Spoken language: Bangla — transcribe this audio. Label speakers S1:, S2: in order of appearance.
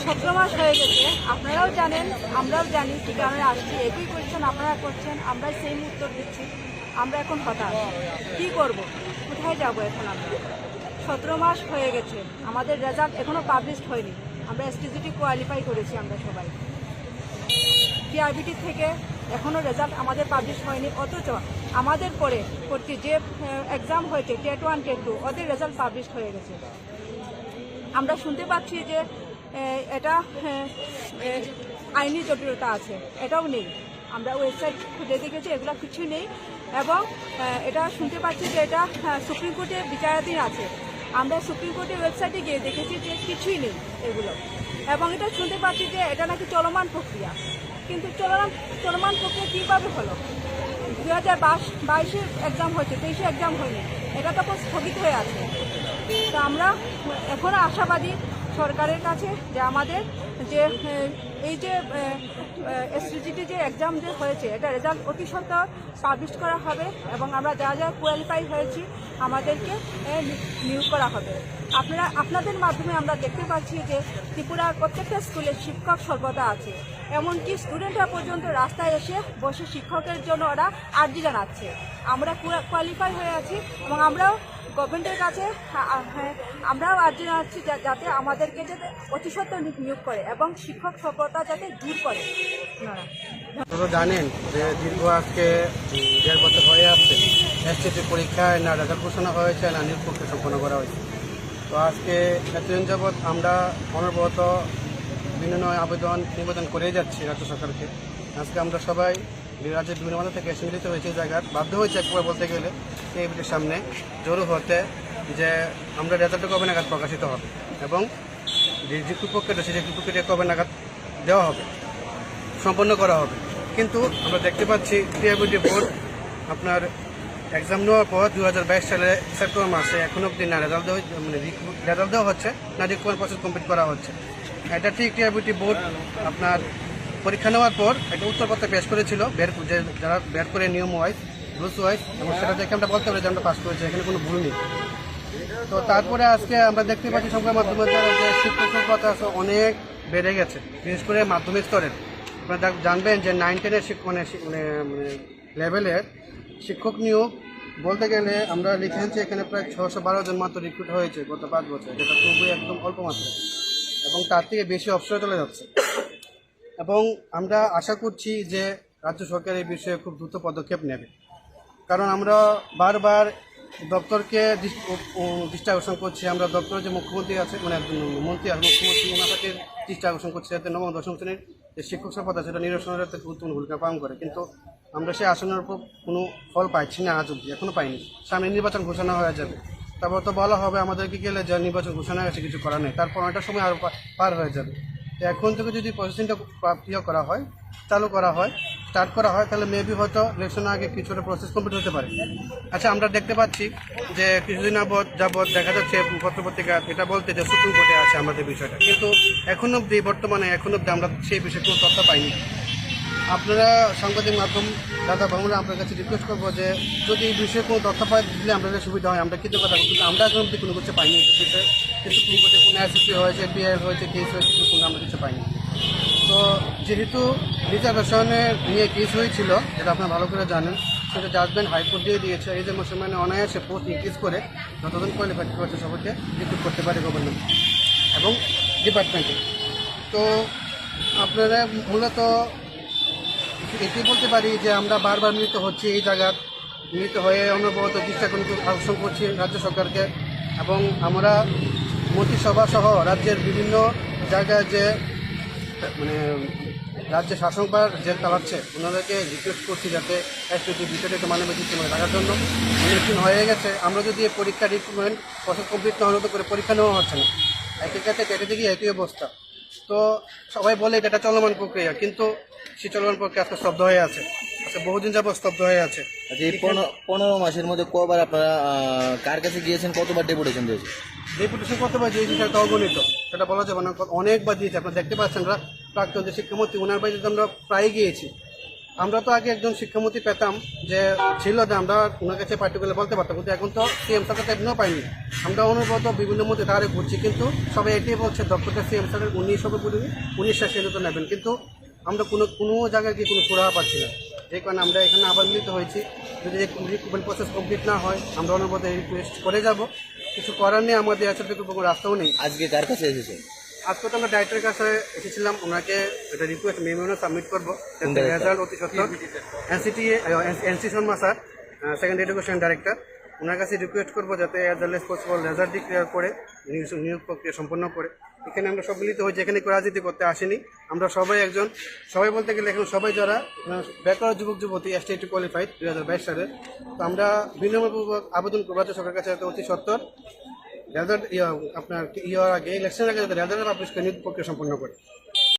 S1: 17 মাস হয়ে গেছে, আপনারাও জানেন আমরাও জানি, কি কারণে আসছি একই কোয়েশ্চেন আপনারা করছেন, আমরা সেম উত্তর দিচ্ছি। আমরা এখন হতাশ, কী করব, কোথায় যাব এখন? আমরা 17 মাস হয়ে গেছে, আমাদের রেজাল্ট এখনও পাবলিশ হয়নি। আমরা এসটিজিটি কোয়ালিফাই করেছি আমরা সবাই, টিআরবিটি থেকে এখনও রেজাল্ট আমাদের পাবলিশ হয়নি, অথচ আমাদের পরে যে এক্সাম হয়েছে টেট 1 টেট 2 ওদের রেজাল্ট পাবলিশ হয়ে গেছে। আমরা শুনতে পাচ্ছি যে এটা আইনি জটিলতা আছে, এটাও নেই। আমরা ওয়েবসাইট খুঁজে দেখেছি, এগুলো কিছু নেই। এবং এটা শুনতে পাচ্ছি যে এটা সুপ্রিম কোর্টে বিচারাধীন আছে। আমরা সুপ্রিম কোর্টের ওয়েবসাইটে গিয়ে দেখেছি যে কিছুই নেই এগুলো। এবং এটা শুনতে পাচ্ছি যে এটা নাকি চলমান প্রক্রিয়া, কিন্তু চলমান প্রক্রিয়া কীভাবে হলো? 2022-এর এক্সাম হয়েছে, 23-এ এক্সাম হয়নি, এটা তখন স্থগিত হয়ে আছে। তো আমরা এখনও আশাবাদী সরকারের কাছে যে আমাদের যে এই যে এসটিজিটি যে এক্সাম যে হয়েছে এটা রেজাল্ট অতি সত্বর পাবলিশ করা হবে এবং আমরা যা যা কোয়ালিফাই হয়েছি আমাদেরকে নিয়োগ করা হবে। আপনাদের মাধ্যমে আমরা দেখতে পাচ্ছি যে ত্রিপুরার প্রত্যেকটা স্কুলে শিক্ষক সর্বদা আছে, এমনকি স্টুডেন্টরা পর্যন্ত রাস্তায় এসে বসে শিক্ষকের জন্য ওরা আর্জি জানাচ্ছে। আমরা কোয়ালিফাই হয়ে আছি এবং আমরাও গভর্নমেন্টের কাছে আমরাও আর্জি জানাচ্ছি যাতে আমাদেরকে যাতে অতি সত্বর নিয়োগ করে এবং শিক্ষক সভ্যতা যাতে দূর করে।
S2: আপনারা জানেন যে দীর্ঘ আজকে 1.5 বছর হয়ে আসছে এসটিজি পরীক্ষায় না রেজাল্ট ঘোষণা হয়েছে না নিয়োগ প্রক্রিয়া সম্পন্ন করা হয়েছে। তো আজকে এতদিন যাবৎ আমরা অনবরত বিভিন্ন নিবেদন করে যাচ্ছি রাজ্য সরকারকে। আজকে আমরা সবাই রাজ্যের বিভিন্ন মাথা থেকে এসে মিলিত হয়েছে জায়গায়, বাধ্য হয়েছে একবার বলতে গেলে টিআরবিটির সামনে জড়ো হতে যে আমরা রেজাল্টটা কবে নাগাদ প্রকাশিত হবে এবং যে প্রক্রিয়াটা সেই প্রক্রিয়া কবে নাগাদ দেওয়া হবে, সম্পন্ন করা হবে। কিন্তু আমরা দেখতে পাচ্ছি টিআরবিটি বোর্ড আপনার এক্সাম নেওয়ার পর 2022 সালে সেপ্টেম্বর মাসে এখন অব্দি না রেজাল্ট দেওয়া হচ্ছে না রিক্রুটমেন্ট প্রসেস কমপ্লিট করা হচ্ছে। এটা ঠিক টিআরবিটি বোর্ড আপনার পরীক্ষা নেওয়ার পর একটা উত্তরপত্র পেশ করেছিল যারা বের করে নিয়ম ওয়াইজ রুলস ওয়াইজ, এবং সেটা দেখে আমরা বলতে পারি যে আমরা পাস করেছি, এখানে কোনো ভুল নেই। তো তারপরে আজকে আমরা দেখতে পাচ্ছি সংবাদ মাধ্যমের দ্বারা যে শিক্ষকের কথা অনেক বেড়ে গেছে, বিশেষ করে মাধ্যমিক স্তরের। আপনারা জানবেন যে 9-10-এর লেভেলের শিক্ষক নিয়োগ বলতে গেলে আমরা লিখেছি এখানে প্রায় 612 জন মাত্র রিক্রুট হয়েছে গত 5 বছর, যেটা খুবই একদম অল্প মাত্রা, এবং তার থেকে বেশি অবসরে চলে যাচ্ছে। এবং আমরা আশা করছি যে রাজ্য সরকার এই বিষয়ে খুব দ্রুত পদক্ষেপ নেবে, কারণ আমরা বারবার দপ্তরকে দৃষ্টি আকর্ষণ করছি। আমরা দপ্তরের যে মুখ্যমন্ত্রী আছে মন্ত্রী আর মুখ্যমন্ত্রী ওনাকে দৃষ্টি আকর্ষণ করছি যাতে নবম দশম শ্রেণীর যে শিক্ষক সভ্যতা সেটা নিরসনের একটা গুরুত্বপূর্ণ ভূমিকা পালন করে। কিন্তু আমরা সেই আসনের উপর কোনো ফল পাইছি না, আজ অব্দি এখনও পাইনি। সামনে নির্বাচন ঘোষণা হয়ে যাবে, তারপর তো বলা হবে আমাদেরকে গেলে যে নির্বাচন ঘোষণা হয়েছে, কিছু করা নেই, তারপর অনেকটা সময় আরও পার হয়ে যাবে। তো এখন থেকে যদি প্রসেসিংটা করা হয়, চালু করা হয়, স্টার্ট করা হয়, তাহলে মেবি হয়তো ইলেকশনের আগে কিছুটা প্রসেস কমপ্লিট হতে পারে। আচ্ছা, আমরা দেখতে পাচ্ছি যে কিছুদিন যাবৎ দেখা যাচ্ছে পত্রপত্রিকা এটা বলতে যে সুপ্রিম কোর্টে আছে আমাদের বিষয়টা, কিন্তু এখন অব্দি আমরা সেই বিষয়ে কোনো তথ্য পাইনি। আপনারা সাংবাদিক মাধ্যম দাদা ভাবনা আপনার কাছে রিকোয়েস্ট করবো যে যদি এই বিষয়ে কোনো তথ্য পাই দিলে আমাদের সুবিধা হয়, আমরা কিন্তু কথা কিন্তু আমরা এখন অব্দি কোনো কিছু পাইনি। বিষয়ে কিন্তু সুপ্রিম কোর্টে কোনো এসএসপি হয়েছে, পিআইএল হয়েছে, কেস হয়েছে, কিন্তু আমরা কিছু পাইনি। তো যেহেতু রিজার্ভেশনের নিয়ে কেস হয়েছিল, যেটা আপনারা ভালো করে জানেন, সেটা জাজমেন্ট হাইকোর্ট দিয়ে দিয়েছে এই যে মুসলমানে অনায়াসে পোস্ট ইনক্রিজ করে যতজন কোয়ালিফাই করেছে সবাইকে রিক্রুট করতে পারে গভর্নমেন্ট এবং ডিপার্টমেন্টে। তো আপনারা মূলত এটি বলতে পারি যে আমরা বারবার মিলিত হচ্ছি এই জায়গার, মিলিত হয়ে অনবরত দৃষ্টি আকর্ষণ করছি রাজ্য সরকারকে, এবং আমরা মন্ত্রিসভা সহ রাজ্যের বিভিন্ন জায়গায় যে রাজ্যের শাসনভার যে চালাচ্ছে ওনাদেরকে রিকোয়েস্ট করছি যাতে এসটিজি বিষয়টাকে মানবিক দৃষ্টিকোণে রাখার জন্য। অনেকদিন হয়ে গেছে, আমরা যদি পরীক্ষা রিক্রুটমেন্ট প্রসেস কমপ্লিট না হলে তো করে পরীক্ষা নেওয়া হচ্ছে না, একই কাছে কেটে দেখি একই অবস্থা। তো সবাই বলে এটা একটা চলমান প্রক্রিয়া, কিন্তু সেই চলমান প্রক্রিয়া আজকে স্তব্ধ হয়ে আছে, আজকে বহুদিন যাবত স্তব্ধ হয়ে আছে।
S3: এই 15 মাসের মধ্যে কবার আপনারা কার কাছে গিয়েছেন, কতবার ডেপুটেশন দিয়েছে?
S2: ডেপুটেশন কতবার দিয়েছি সেটা অগণিত, সেটা বলা যাবে না, অনেকবার দিয়েছি। আপনারা দেখতে পাচ্ছেন প্রাক্তন যে শিক্ষামন্ত্রী ওনার বাড়িতে আমরা প্রায় গিয়েছি। আমরা তো আগে একজন শিক্ষামন্ত্রী পেতাম যে ছিল যে আমরা ওনার কাছে পার্টিকুলার বলতে পারতাম, কিন্তু এখন তো সিএম স্যারের কাছে এমনিও পাইনি। আমরা অনুব্রত বিভিন্ন মধ্যে তারে ঘুরছি, কিন্তু সবাই এটাই বলছে দক্ষতা সিএম স্যারের 19 হবে বলিনি, 19 সিদ্ধান্ত নেবেন, কিন্তু আমরা কোনো জায়গায় গিয়ে কোনো সুরাহা পাচ্ছি না। এই কারণে আমরা এখানে আবার মিলিত হয়েছি। যদি রিক্রুটমেন্ট প্রসেস কমপ্লিট না হয় আমরা অনুব্রত রিকোয়েস্ট করে যাব। কিছু করার নেই, আমাদের আসলে কোনো রাস্তাও নেই।
S3: আজকে কার কাছে এসেছে?
S2: আজকে তো আমরা ডাইরেক্টরের কাছে এসেছিলাম, ওনাকে একটা রিকোয়েস্ট মেমো সাবমিট করবো,
S3: কোন director?
S2: রেজাল্ট অতি সত্তর NC Sharma sir, second education director, ওনার কাছে রিকোয়েস্ট করবো যাতে as early as possible result declare করে নিয়োগ প্রক্রিয়া সম্পন্ন করে। এখানে আমরা সব মিলিত হয়েছি, এখানে কেউ রাজনীতি করতে আসেনি। আমরা সবাই বলতে গেলে এখন সবাই যারা বেকার যুবক যুবতী ST কোয়ালিফাইড 2022 সালে। তো আমরা বিনিময়পূর্বক আবেদন করবো রাজ্য সরকারের কাছে যাতে অতি সত্তর রেজাল্ট আপনার আগে ইলেকশনের আগে যাতে রেজাল্ট পাবলিশ করে নিয়োগ প্রক্রিয়া সম্পন্ন করে।